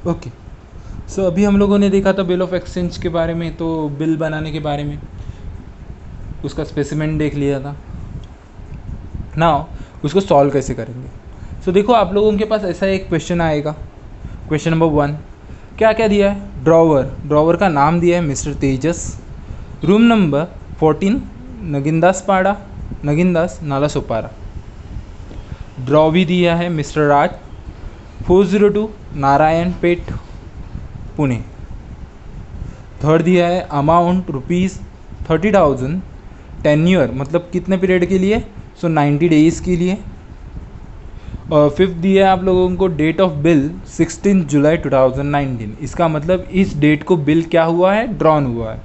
Okay, सो अभी हम लोगों ने देखा था बिल ऑफ एक्सचेंज के बारे में, तो बिल बनाने के बारे में उसका स्पेसिमेन देख लिया था। नाउ उसको सॉल्व कैसे करेंगे। सो देखो, आप लोगों के पास ऐसा एक क्वेश्चन आएगा। क्वेश्चन नंबर 1, क्या क्या दिया है। ड्रॉवर का नाम दिया है मिस्टर तेजस। रूम नंबर 14, नगिनदास पाड़ा, नगिनदास नाला सोपारा। ड्रॉवी दिया है मिस्टर राज, 402 नारायण पेट, पुणे। थर्ड दिया है अमाउंट ₹30,000, टेन्यूर मतलब कितने पीरियड के लिए, 90 डेज़ के लिए। और फिफ्थ दिया है आप लोगों को डेट ऑफ बिल 16 जुलाई 2019। इसका मतलब इस डेट को बिल क्या हुआ है, ड्रॉन हुआ है।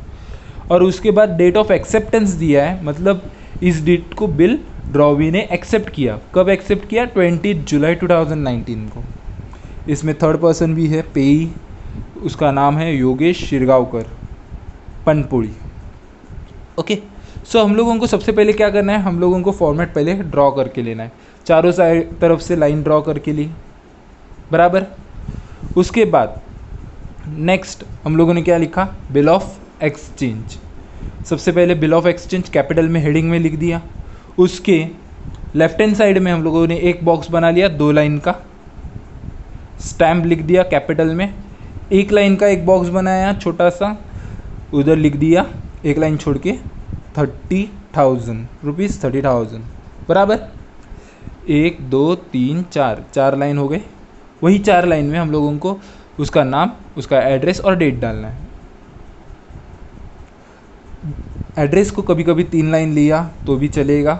और उसके बाद डेट ऑफ एक्सेप्टेंस दिया है, मतलब इस डेट को बिल ड्रॉवी ने एक्सेप्ट किया। कब एक्सेप्ट किया, 20 जुलाई 2019 को। इसमें थर्ड पर्सन भी है पेई, उसका नाम है योगेश शिरगांवकर, पनपुड़ी। ओके, सो हम लोगों को सबसे पहले क्या करना है, हम लोगों को फॉर्मेट पहले ड्रॉ करके लेना है। चारों साइड तरफ से लाइन ड्रॉ करके ली, बराबर। उसके बाद नेक्स्ट हम लोगों ने क्या लिखा, बिल ऑफ एक्सचेंज। सबसे पहले बिल ऑफ एक्सचेंज कैपिटल में हेडिंग में लिख दिया। उसके लेफ्ट हैंड साइड में हम लोगों ने एक बॉक्स बना लिया 2 लाइन का, स्टैम्प लिख दिया कैपिटल में। एक लाइन का एक बॉक्स बनाया छोटा सा, उधर लिख दिया एक लाइन छोड़ के 30,000 रुपीज़, 30,000 बराबर। 1 2 3 4, 4 लाइन हो गए। वही 4 लाइन में हम लोगों को उसका नाम, उसका एड्रेस और डेट डालना है। एड्रेस को कभी कभी 3 लाइन लिया तो भी चलेगा,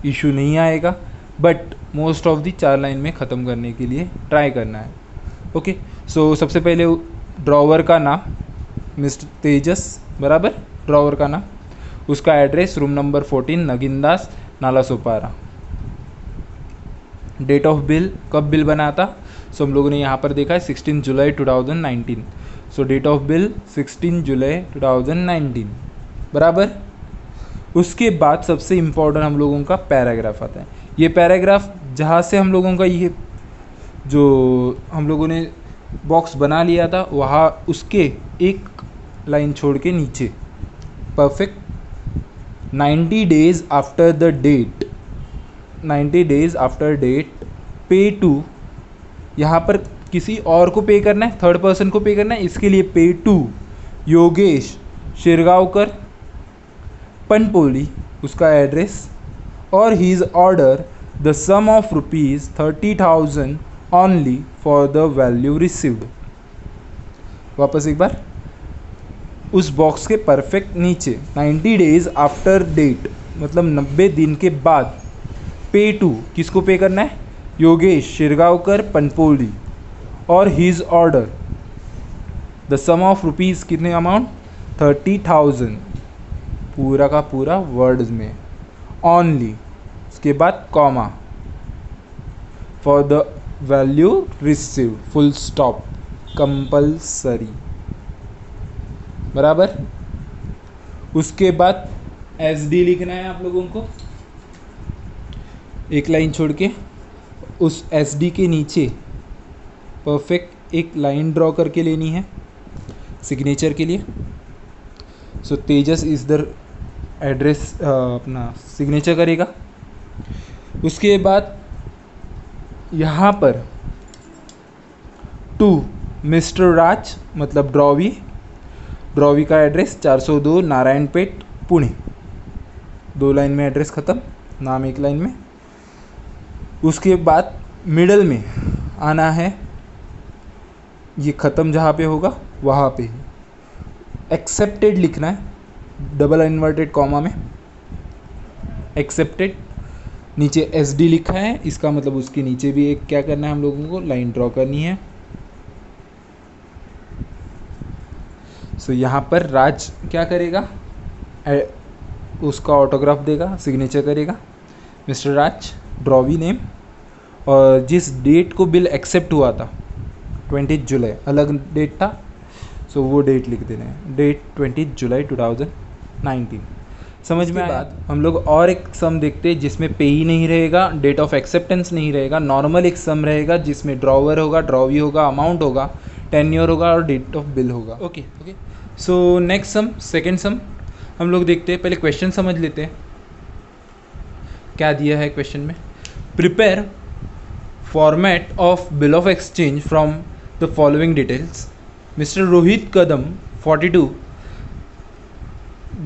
इशू नहीं आएगा, but most of the 4 line में ख़त्म करने के लिए ट्राई करना है। ओके, सो सबसे पहले ड्रॉवर का नाम मिस्टर तेजस, बराबर। ड्रॉवर का नाम, उसका address room number 14, Nagindas Nala Sopara. Date of bill, कब बिल बना था, सो हम लोगों ने यहाँ पर देखा है 16 जुलाई 2019। सो डेट ऑफ बिल 16 जुलाई 2019, बराबर। उसके बाद सबसे इम्पोर्टेंट हम लोगों का पैराग्राफ आता है। ये पैराग्राफ जहाँ से हम लोगों का ये जो हम लोगों ने बॉक्स बना लिया था, वहाँ उसके एक लाइन छोड़ के नीचे perfect 90 days after the date, 90 days after date pay to, यहाँ पर किसी और को पे करना है, थर्ड पर्सन को पे करना है, इसके लिए पे टू योगेश शिरगांवकर, पनपोली, उसका एड्रेस, और his order the sum of ₹30,000 only for the value received. वापस एक बार, उस बॉक्स के परफेक्ट नीचे 90 डेज आफ्टर डेट मतलब 90 दिन के बाद, पे टू, किसको पे करना है, योगेश शिरगांवकर, पनपोली, और his order the sum of rupees, कितने अमाउंट, 30,000, पूरा का पूरा वर्ड्स में, ओनली, उसके बाद comma, for the value received, full stop, compulsory, बराबर। उसके बाद SD लिखना है आप लोगों को, एक लाइन छोड़ के। उस SD के नीचे परफेक्ट एक लाइन ड्रॉ करके लेनी है सिग्नेचर के लिए। सो तेजस इज द एड्रेस, अपना सिग्नेचर करेगा। उसके बाद यहाँ पर टू मिस्टर राज मतलब ड्रॉवी का एड्रेस 402 नारायण पेट, पुणे। 2 लाइन में एड्रेस ख़त्म, नाम एक लाइन में। उसके बाद मिडल में आना है, ये ख़त्म जहाँ पे होगा वहाँ पे एक्सेप्टेड लिखना है, डबल इन्वर्टेड कॉमा में एक्सेप्टेड। नीचे SD लिखा है, इसका मतलब उसके नीचे भी एक क्या करना है, हम लोगों को लाइन ड्रॉ करनी है। सो यहाँ पर राज क्या करेगा, उसका ऑटोग्राफ देगा, सिग्नेचर करेगा, मिस्टर राज, ड्रॉवी नेम, और जिस डेट को बिल एक्सेप्ट हुआ था 20 जुलाई, अलग डेट था, सो वो डेट लिख देना है, डेट 20 जुलाई 2019। समझ में आया? हम लोग और एक सम देखते हैं जिसमें पे ही नहीं रहेगा, डेट ऑफ एक्सेप्टेंस नहीं रहेगा, नॉर्मल एक सम रहेगा जिसमें ड्रॉवर होगा, ड्रॉवी होगा, अमाउंट होगा, टेन्योर होगा और डेट ऑफ बिल होगा। Okay. So next sum, second sum हम लोग देखते हैं। पहले क्वेश्चन समझ लेते हैं क्या दिया है क्वेश्चन में। Prepare format of bill of exchange from the following details. Mr Rohit Kadam 42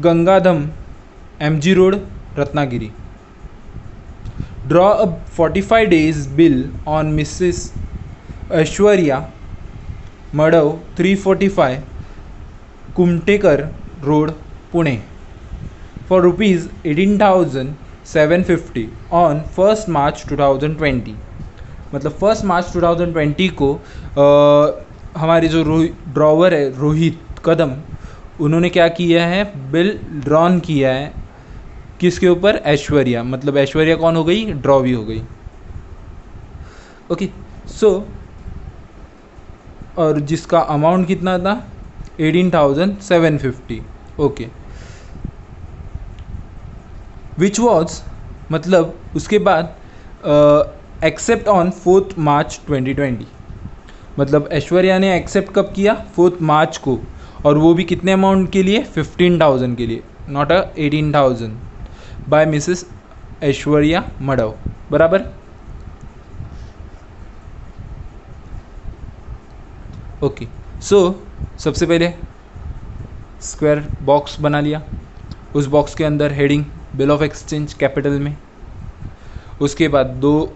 Gangadham MG road Ratnagiri. Draw a 45 days bill on Mrs Aishwarya Madav 345 Kumtekar road Pune for rupees 18,750 on 1 March 2020। मतलब 1 March 2020 को हमारे जो ड्रॉवर है रोहित कदम, उन्होंने क्या किया है, बिल ड्रॉन किया है किसके ऊपर, ऐश्वर्या। मतलब ऐश्वर्या कौन हो गई, ड्रॉवी हो गई। ओके। सो और जिसका अमाउंट कितना था 18,750। ओके। विच वॉज मतलब उसके बाद एक्सेप्ट ऑन 4 March 2020। मतलब ऐश्वर्या ने एक्सेप्ट कब किया, 4 March को, और वो भी कितने अमाउंट के लिए, 15,000 के लिए, नॉट 18,000, बाय मिसेस ऐश्वर्या मडव। बराबर। ओके। सो सबसे पहले स्क्वायर बॉक्स बना लिया, उस बॉक्स के अंदर heading bill of exchange capital में, उसके बाद 2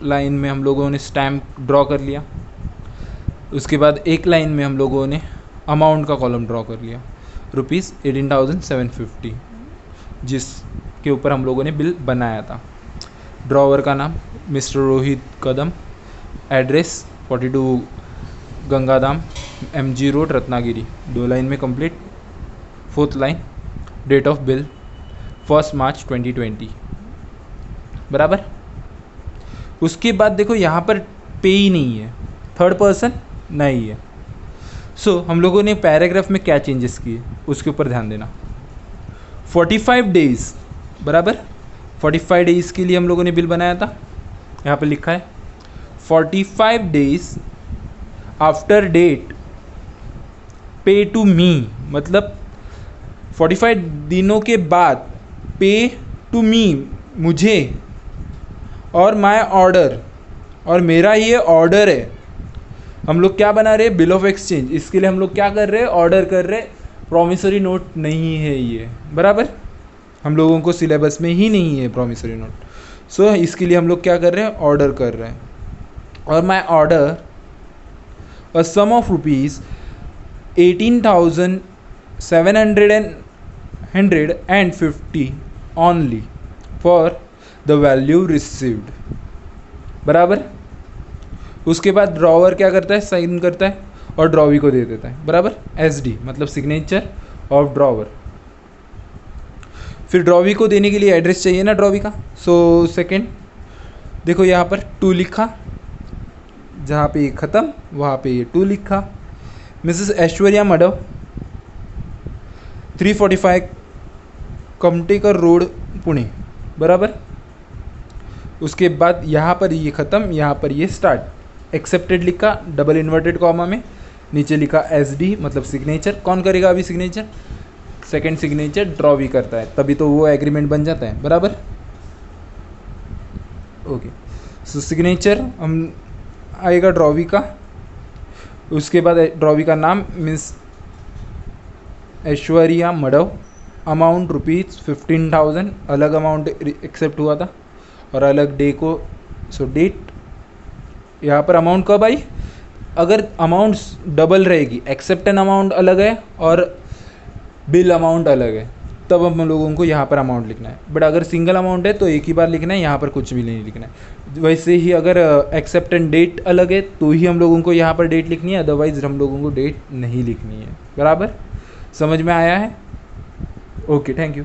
लाइन में हम लोगों ने स्टैम्प ड्रॉ कर लिया, उसके बाद एक लाइन में हम लोगों ने अमाउंट का कॉलम ड्रॉ कर लिया, रुपीज़ 18,750, जिसके ऊपर हम लोगों ने बिल बनाया था। ड्रॉवर का नाम Mr Rohit Kadam, address 42 Gangadham MG road Ratnagiri, 2 line में complete. 4th line date of bill 1 March 2020। बराबर। उसके बाद देखो यहाँ पर पे ही नहीं है, थर्ड पर्सन नहीं है। सो हम लोगों ने पैराग्राफ में क्या चेंजेस किए उसके ऊपर ध्यान देना। 45 days, बराबर 45 days के लिए हम लोगों ने बिल बनाया था, यहाँ पर लिखा है 45 days after date pay to me. मतलब 45 दिनों के बाद पे टू मी, मुझे, और माय ऑर्डर, और मेरा ये ऑर्डर है। हम लोग क्या बना रहे हैं, बिल ऑफ एक्सचेंज। इसके लिए हम लोग क्या कर रहे हैं, ऑर्डर कर रहे हैं। प्रॉमिसरी नोट नहीं है ये, बराबर, हम लोगों को सिलेबस में ही नहीं है प्रॉमिसरी नोट। सो इसके लिए हम लोग क्या कर रहे हैं, ऑर्डर कर रहे हैं। और my order a sum of rupees 18,750 only for the value received. बराबर। उसके बाद ड्रॉवर क्या करता है, साइन करता है और ड्रॉवी को दे देता है। बराबर। SD मतलब सिग्नेचर ऑफ ड्रॉवर। फिर ड्रॉवी को देने के लिए एड्रेस चाहिए ना ड्रॉवी का। सो सेकेंड देखो यहाँ पर 2 लिखा, जहाँ पे ये ख़त्म वहाँ पे ये 2 लिखा। Mrs Aishwarya Madav 345 Kumtekar road Pune. बराबर। उसके बाद यहाँ पर ये ख़त्म, यहाँ पर ये स्टार्ट। एक्सेप्टेड लिखा डबल इन्वर्टेड कॉमा में, नीचे लिखा SD मतलब सिग्नेचर। कौन करेगा अभी सिग्नेचर, सेकंड सिग्नेचर ड्रॉवी करता है, तभी तो वो एग्रीमेंट बन जाता है। बराबर। ओके। सो सिग्नेचर हम आएगा ड्रॉवी का। उसके बाद ड्रॉवी का नाम मिस ऐश्वर्या मडव, अमाउंट रुपीज़ 15,000, अलग अमाउंट एक्सेप्ट हुआ था और अलग डे को। सो डेट यहाँ पर अमाउंट कब आई, अगर अमाउंट डबल रहेगी, एक्सेप्टेड अमाउंट अलग है और बिल अमाउंट अलग है, तब हम लोगों को यहाँ पर अमाउंट लिखना है। बट अगर सिंगल अमाउंट है तो एक ही बार लिखना है, यहाँ पर कुछ भी नहीं लिखना है। वैसे ही अगर एक्सेप्टेड डेट अलग है तो ही हम लोगों को यहाँ पर डेट लिखनी है, अदरवाइज हम लोगों को डेट नहीं लिखनी है। बराबर। समझ में आया है। Okay, thank you.